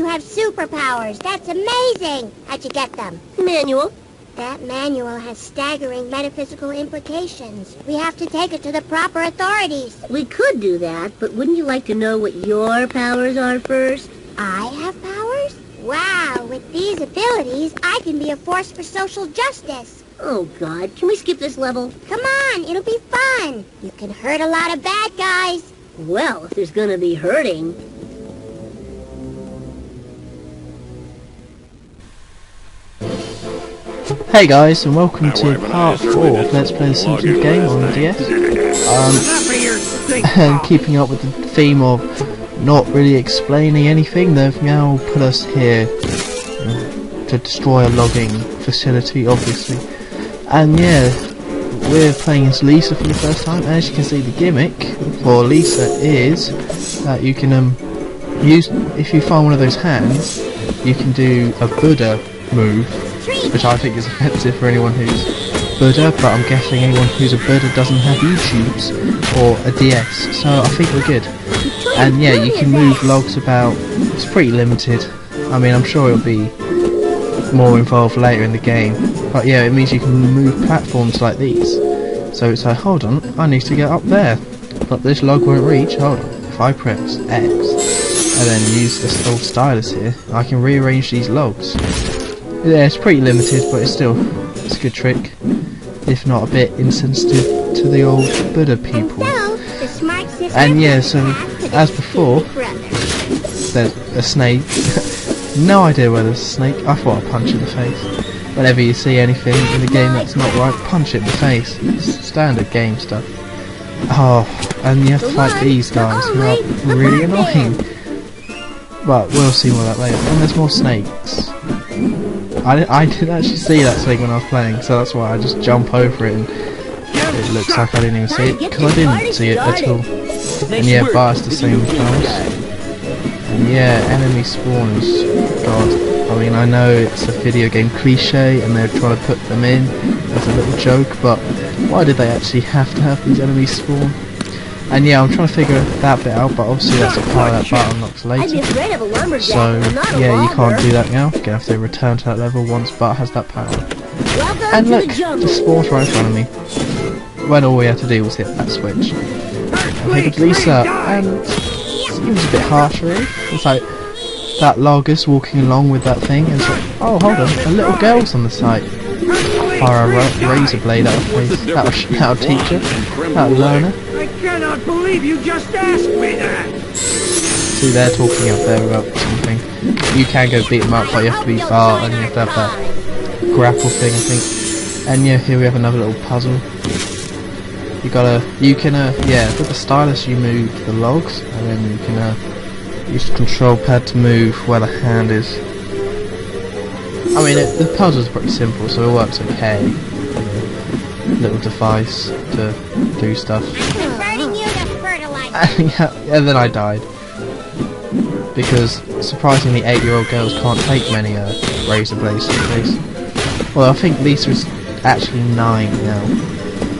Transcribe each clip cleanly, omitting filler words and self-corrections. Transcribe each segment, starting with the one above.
you have superpowers. That's amazing. How'd you get them? Manual. That manual has staggering metaphysical implications. We have to take it to the proper authorities. We could do that, but wouldn't you like to know what your powers are first? I have powers? Wow, with these abilities, I can be a force for social justice. Oh, God, can we skip this level? Come on, it'll be fun. You can hurt a lot of bad guys. Well, if there's gonna be hurting... Hey guys, and welcome to part 4 of Let's Play the Simpsons game on the DS. And keeping up with the theme of not really explaining anything, they've now put us here to destroy a logging facility, obviously. And yeah, we're playing as Lisa for the first time. As you can see, the gimmick for Lisa is that you can use, if you find one of those hands, you can do a Buddha move, which I think is offensive for anyone who's Buddha, but I'm guessing anyone who's a Buddha doesn't have YouTubes or a DS, so I think we're good. And yeah, you can move logs about. It's pretty limited. I mean, I'm sure it'll be more involved later in the game, but yeah, it means you can move platforms like these. So it's like, hold on, I need to get up there, but this log won't reach. Hold on, if I press X and then use this little stylus here, I can rearrange these logs. Yeah, it's pretty limited, but it's a good trick, if not a bit insensitive to the old Buddha people. And yeah, so as before, there's a snake. No idea where there's a snake. I thought I'd punch it in the face. Whenever you see anything in the game that's not right, punch it in the face. It's standard game stuff. Oh, and you have to fight these guys who are really annoying. But we'll see more of that later. And there's more snakes. I didn't actually see that snake when I was playing, so that's why I just jump over it and it looks like I didn't even see it, because I didn't see it at all. And yeah, but it's the same house. And yeah, enemy spawners. God, I mean, I know it's a video game cliche and they're trying to put them in as a little joke, but why did they actually have to have these enemies spawn? And yeah, I'm trying to figure that bit out, but obviously that's a part of that button unlocks later. So yeah, you can't do that now. You're gonna have to return to that level once Bart has that power. And look, the spawn's right in front of me. When all we had to do was hit that switch. I picked up Lisa, and it seems a bit harsh really. It's like that log is walking along with that thing, and it's like, oh hold on, a little girl's on the site. Fire a razor blade at her face. That'll teach her. That'll learn her. I cannot believe you just asked me that! See, they're talking up there about something. You can go beat them up, but you have to be far, and you have to have that grapple thing, I think. And yeah, here we have another little puzzle. You can with the stylus you move the logs, and then you can use the control pad to move where the hand is. I mean, the puzzle's pretty simple, so it works okay. Little device to do stuff. And then I died. Because surprisingly 8-year-old girls can't take many razor blades to the face. Well, I think Lisa's actually 9 now.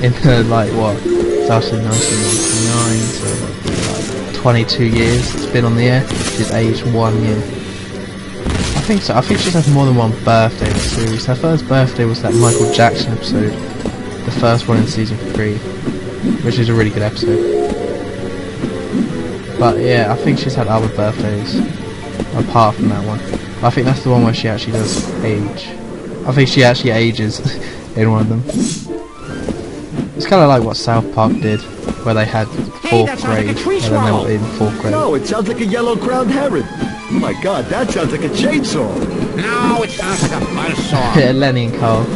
In her, like, what? Started in 1999, so like 22 years it's been on the air. She's aged 1 year. I think so. I think she's had more than one birthday in the series. Her first birthday was that Michael Jackson episode. The first one in season 3, which is a really good episode. But yeah, I think she's had other birthdays apart from that one. I think that's the one where she actually does age. I think she actually ages in one of them. It's kind of like what South Park did, where they had 4th grade and then they were in 4th grade. No, it sounds like a yellow-crowned heron. Oh my god, that sounds like a chainsaw. No, it sounds like a buzzsaw. Yeah, Lenny and Carl.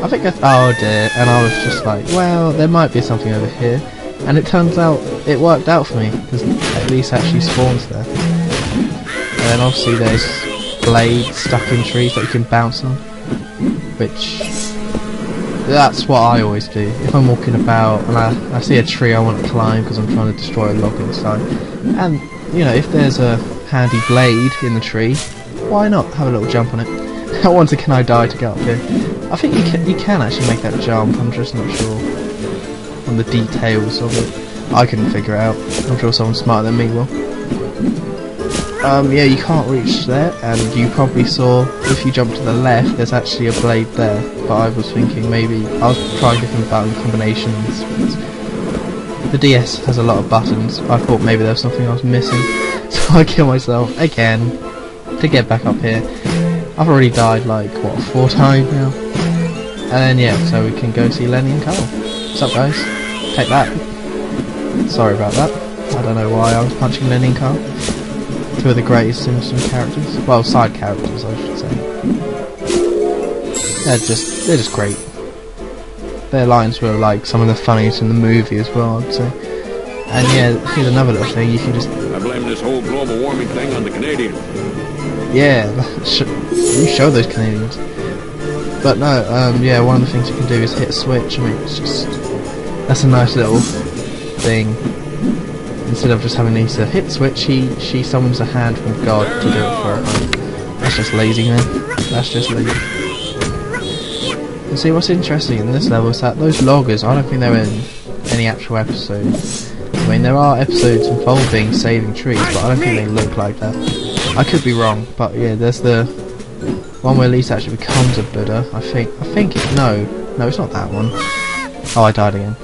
I think oh dear, and I was just like, well, there might be something over here, and it turns out it worked out for me, because at least actually spawns there. And then obviously there's blades stuck in trees that you can bounce on, which, that's what I always do. If I'm walking about and I see a tree I want to climb because I'm trying to destroy a log inside, and you know, if there's a handy blade in the tree, why not have a little jump on it? Once again I die to get up here. I think you can actually make that jump, I'm just not sure on the details of it. I couldn't figure it out. I'm sure someone smarter than me will. Yeah, you can't reach there, and you probably saw, if you jump to the left, there's actually a blade there, but I was thinking maybe, I was trying different button combinations. The DS has a lot of buttons. I thought maybe there was something I was missing, so I killed myself again to get back up here. I've already died like, what, 4 times now? And then yeah, so we can go see Lenny and Carl. What's up guys? Take that. Sorry about that. I don't know why I was punching Lenny and Carl. 2 of the greatest Simpsons characters. Well, side characters I should say. They're just great. Their lines were like some of the funniest in the movie as well, I'd say. And yeah, here's another little thing, you can just... I blame this whole global warming thing on the Canadians. Yeah, you show those Canadians. But no, yeah, one of the things you can do is hit a switch. I mean, it's just... That's a nice little thing. Instead of just having to hit switch, she summons a hand from God to do it for her. That's just lazy, man. That's just lazy. And see, what's interesting in this level is that those loggers, I don't think they're in any actual episodes. I mean, there are episodes involving saving trees, but I don't think they look like that. I could be wrong, but yeah, there's the one where Lisa actually becomes a Buddha. I think no, it's not that one. Oh, I died again.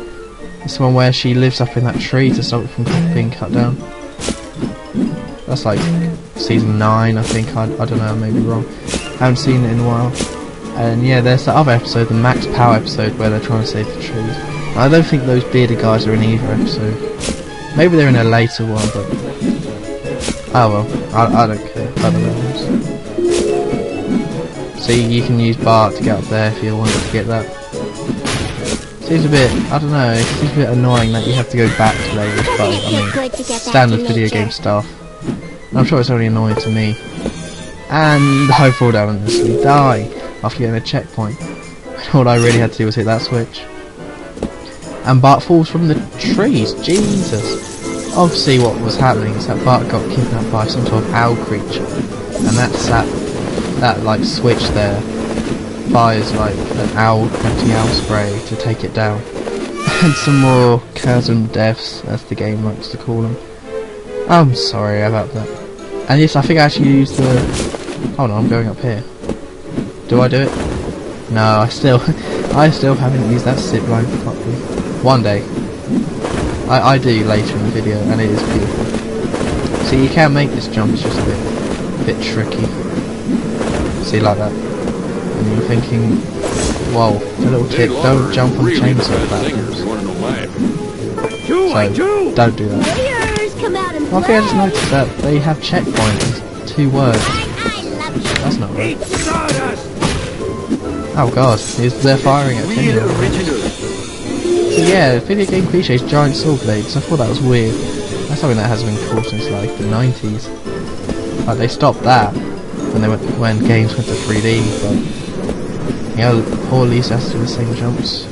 It's the one where she lives up in that tree to stop it from being cut down. That's like season 9, I think. I don't know, I may be wrong. I haven't seen it in a while. And yeah, there's the other episode, the Max Power episode, where they're trying to save the trees. I don't think those bearded guys are in either episode. Maybe they're in a later one, but... Oh well, I don't care about the levels. See, you can use Bart to get up there if you wanted to get that. Seems a bit, I don't know, it seems a bit annoying that you have to go back to levels, but I mean, standard video game stuff. And I'm sure it's only annoying to me. And I fall down and instantly die after getting a checkpoint. And all I really had to do was hit that switch. And Bart falls from the trees, Jesus! Obviously what was happening is that Bart got kidnapped by some sort of owl creature. And that's that like switch there fires like an anti-owl spray to take it down. And some more chasm deaths, as the game likes to call them. I'm sorry about that. And yes, I think I actually used the... Hold on, I'm going up here. Do I do it? No, I still haven't used that zip line properly. One day. I do later in the video, and it is beautiful. See, you can make this jump, it's just a bit tricky. See, like that. And you're thinking, whoa, a little tip, don't jump on the chainsaw platforms. So, don't do that. One thing I just noticed that they have checkpoints, 2 words. That's not right. Oh god, they're firing at me. So yeah, video game cliches, giant saw blades. I thought that was weird. That's something that hasn't been cool since like the 90s. Like they stopped that when games went to 3D, but you know, poor Lisa has to do the same jumps.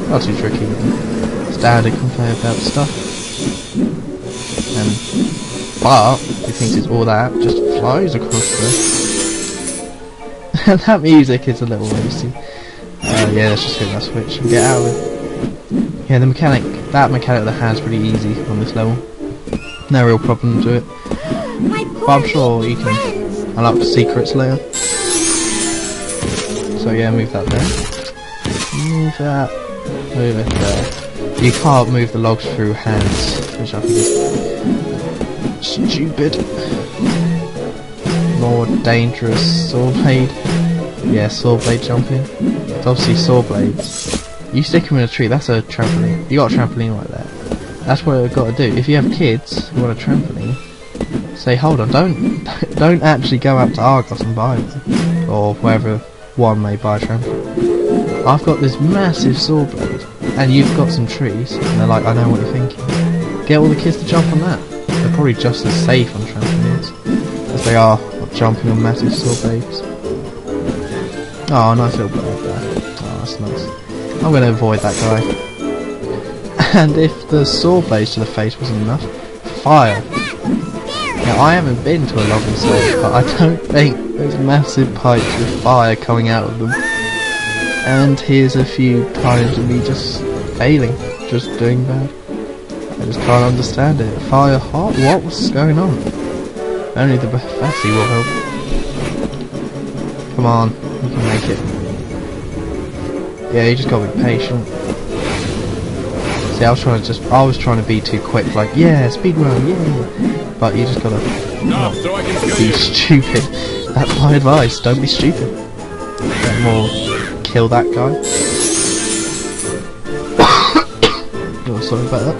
Not too tricky. Standard conveyor belt stuff. And Bart, who thinks it's all that, just flies across there. And that music is a little racy. Yeah, let's just hit that switch and get out of it. Yeah, that mechanic of the hand's pretty easy on this level. No real problem to it. But I'm sure you can unlock the secrets later. So yeah, move that there. Move it there. You can't move the logs through hands, which I think is stupid. More dangerous saw blade. Yeah, saw blade jumping. It's obviously saw blades. You stick them in a tree, that's a trampoline. You got a trampoline right there. That's what you've got to do. If you have kids who want a trampoline, say hold on, don't actually go out to Argos and buy them. Or wherever one may buy a trampoline. I've got this massive saw blade, and you've got some trees, and they're like, I know what you're thinking. Get all the kids to jump on that. They're probably just as safe on trampolines as they are jumping on massive saw blades. Oh, nice little blade there. Oh, that's nice. I'm going to avoid that guy. And if the saw blades to the face wasn't enough, fire. Now I haven't been to a logging site, but I don't think there's massive pipes with fire coming out of them. And here's a few times of me just failing, just doing bad. I just can't understand it. Fire hot? What's going on? Only the Bessie will help. Come on, you can make it. Yeah, you just gotta be patient. See, I was trying to be too quick, like, yeah, speedrun, yeah. But you just gotta No, so I can kill be you. stupid. That's my advice, don't be stupid. Get more, kill that guy. Oh, sorry about that.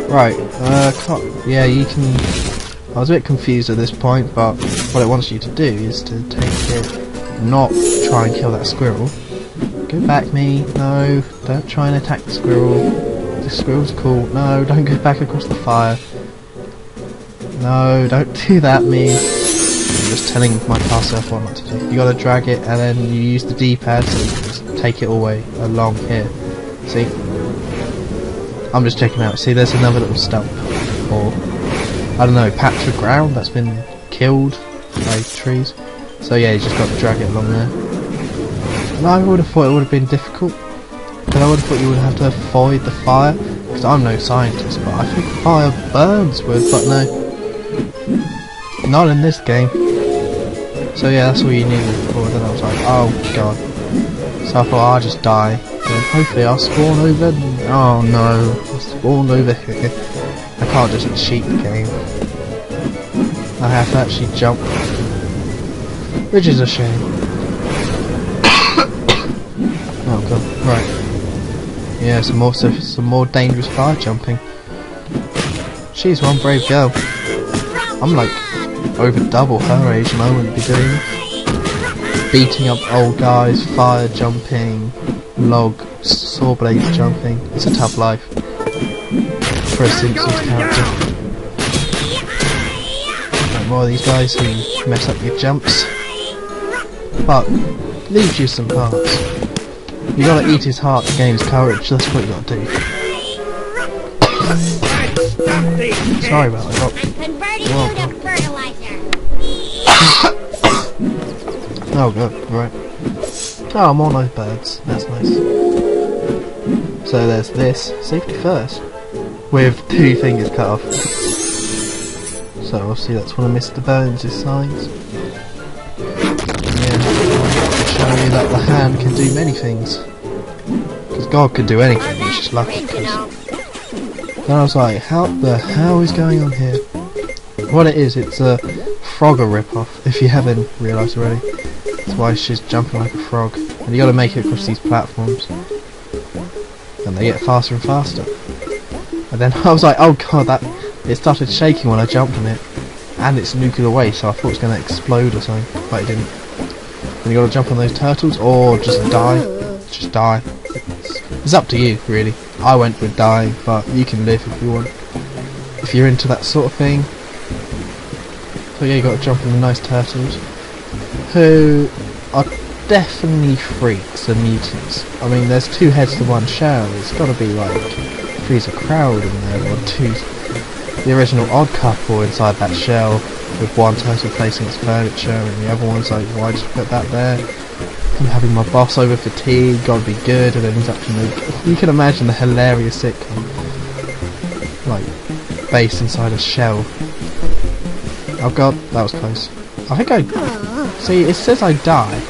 Right, yeah, you can... I was a bit confused at this point, but what it wants you to do is to take it, not try and kill that squirrel. Go back, me. No, don't try and attack the squirrel. The squirrel's cool. No, don't go back across the fire. No, don't do that, me. I'm just telling my past self what not to do. You gotta drag it, and then you use the D-pad so you can just take it all the way along here. See? I'm just checking out. See, there's another little stump, or I don't know, patch of ground that's been killed by trees. So yeah, you just got to drag it along there. And I would have thought it would have been difficult, because I would have thought you would have to avoid the fire. Because I'm no scientist, but I think fire burns wood, but no, not in this game. So yeah, that's all you needed for. Then I was like, oh god. So I thought I'll just die. And hopefully I'll spawn over. Oh no, I spawned over here. I can't just cheat the game. I have to actually jump, which is a shame. Oh god, right. Yeah, some more dangerous fire jumping. She's one brave girl. I'm like over double her age and I wouldn't be doing this. Beating up old guys, fire jumping, log, saw blades jumping. It's a tough life for a Simpsons character. Like more of these guys who mess up your jumps, but leaves you some hearts. You gotta eat his heart to gain his courage. That's what you gotta do. Sorry about that. Converting you to fertilizer. Oh god, right. Oh, more nice birds. That's nice. So there's this. Safety first. With 2 fingers cut off. So obviously that's one of Mr. Burns' signs. Yeah. Showing you that the hand can do many things. Because God could do anything, he's just lucky. Then I was like, how the hell is going on here? What it is, it's a Frogger ripoff, if you haven't realised already. That's why she's jumping like a frog. And you gotta make it across these platforms. And they get faster and faster. And then I was like, oh god, it started shaking when I jumped on it. And it's nuclear waste, so I thought it was gonna explode or something, but it didn't. Then you gotta jump on those turtles, or just die. Just die. It's up to you, really. I went with dying, but you can live if you want. If you're into that sort of thing. So yeah, you gotta jump on the nice turtles. Who are definitely freaks and mutants. I mean, there's 2 heads to 1 shell. It's gotta be like, three's a crowd in there, or 2. The original odd couple inside that shell, with one turtle placing its furniture, and the other one's like, why did you put that there? I'm having my boss over for tea, gotta be good, and then he's actually... You can imagine the hilarious sitcom, like, based inside a shell. Oh god, that was close. I think I... See, it says I die,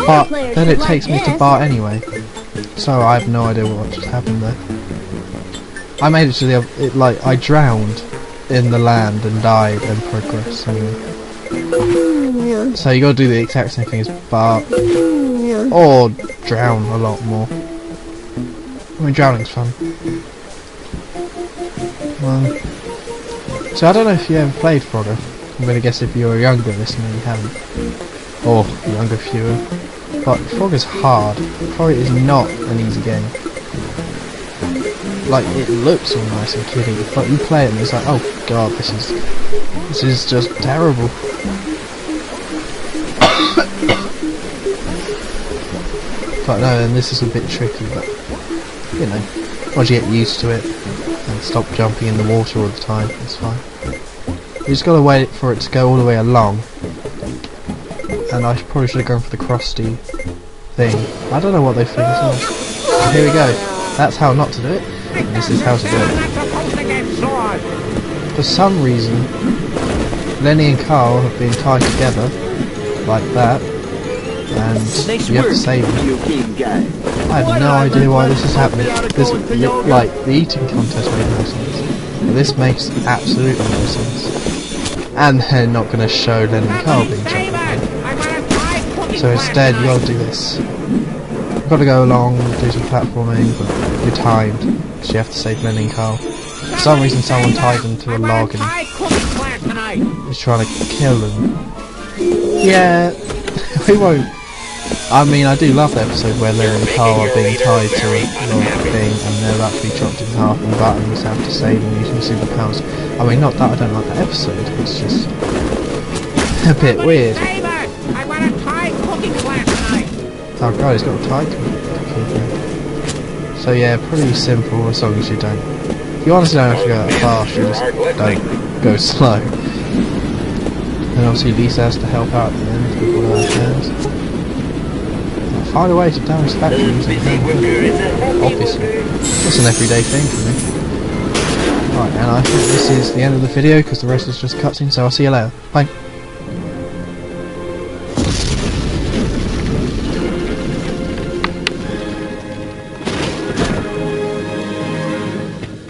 but then it takes me to bar anyway, so I have no idea what just happened there. I made it to the other... like, I drowned in the land and died and progressed anyway. So you gotta do the exact same thing as bar, or drown a lot more. I mean, drowning's fun. So I don't know if you ever played Frogger. I'm gonna guess if you're a younger listener you haven't, or younger viewer. But Frogger's hard. Frogger is not an easy game. Like, it looks all nice and kiddie, but you play it and it's like, oh god, this is just terrible. But no, and this is a bit tricky, but you know, once you get used to it and stop jumping in the water all the time, it's fine. You just gotta wait for it to go all the way along. And I probably should have gone for the crusty thing. I don't know what they think as well. But here we go. That's how not to do it. And this is how to do it. for some reason, Lenny and Carl have been tied together, like that, and you have to save them. I have no idea why this is happening. This, like, the eating contest made no sense. But this makes absolutely no sense. And they're not going to show Lenny and Carl being jumped again. So instead, you got to do this. You've got to go along, do some platforming, but you're timed, so you have to save Lenny and Carl. For some reason, someone tied them to a log and is trying to kill them. Yeah, we won't. I mean, I do love the episode where Lenny and Carl are being tied to a log thing and they're about to be chopped in half and Buttons have to save them using superpowers. I mean, not that I don't like that episode, it's just a bit weird. Oh god, he's got a tie cookie. So yeah, pretty simple as long as you don't... You honestly don't have to go that fast, you just don't go slow. And obviously Lisa has to help out at the end with all her hands. Find a way to damage the factory using her. Obviously. It's an everyday thing for me. Right, and I think this is the end of the video because the rest is just cutscene, so I'll see you later. Bye.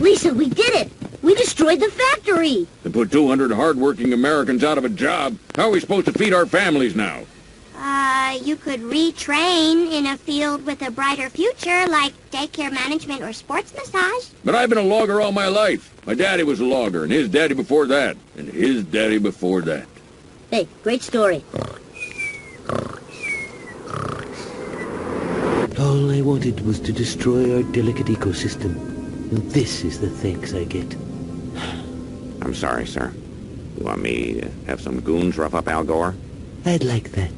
Lisa, we did it! We destroyed the factory! They put 200 hard-working Americans out of a job. How are we supposed to feed our families now? You could retrain in a field with a brighter future, like daycare management or sports massage. But I've been a logger all my life. My daddy was a logger, and his daddy before that, and his daddy before that. Hey, great story. All I wanted was to destroy our delicate ecosystem. And this is the thanks I get. I'm sorry, sir. You want me to have some goons rough up Al Gore? I'd like that.